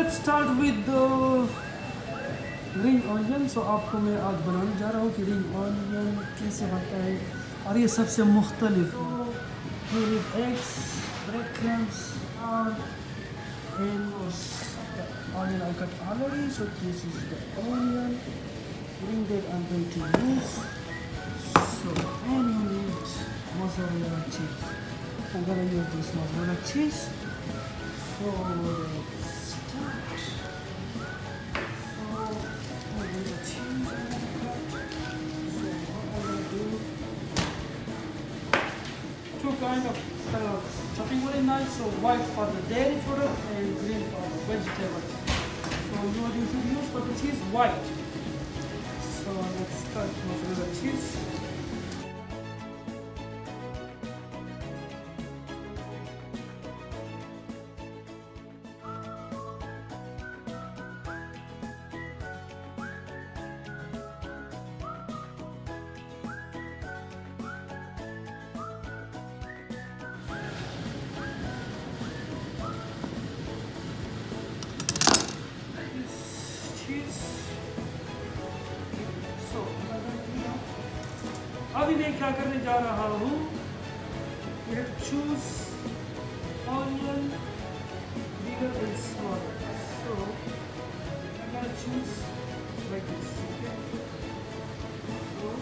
let's start with the ring onion. So आपको मैं आज बनाने जा रहा हूँ कि रिंग ऑनियन कैसे बनता है और ये सबसे मुख्तलिफ. You need eggs, breadcrumbs, and the onion I cut already. So this is the onion ring that I'm going to use. So and you need mozzarella cheese. I'm gonna use this mozzarella cheese. So let's start. Two kind of chopping very nice. So white for the dairy product and green for the vegetables. So what you should use for the cheese, white. So let's start mozzarella cheese. अभी मैं क्या करने जा रहा हूँ. You have to choose onion bigger and smaller. So I'm gonna choose like this. Okay? So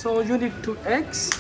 So you need 2 eggs.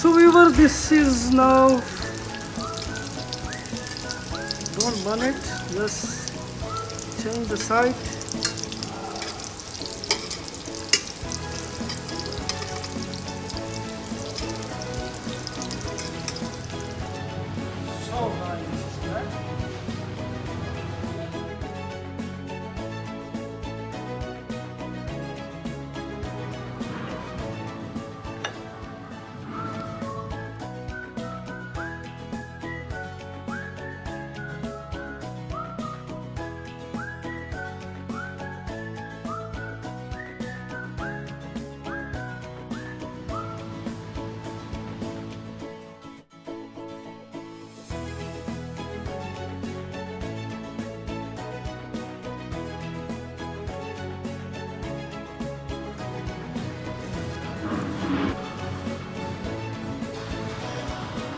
So viewers, this is now, don't burn it, just change the side. So nice, right?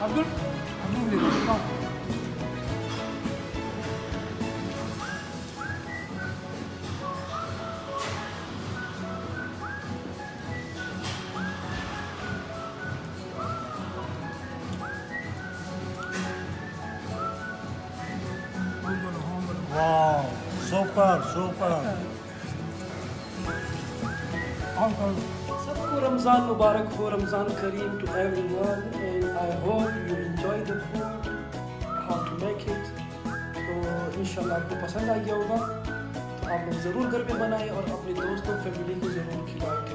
Abdul, come. Wow, super, super. Sabko Ramzan Mubarak ho, Ramzan Kareem to everyone, and I hope you enjoy the food, how to make it. तो इंशाल्लाह आपको पसंद आ गया होगा, तो आप लोग ज़रूर घर पे बनाएं और अपने दोस्तों फैमिली को ज़रूर खिलाएं.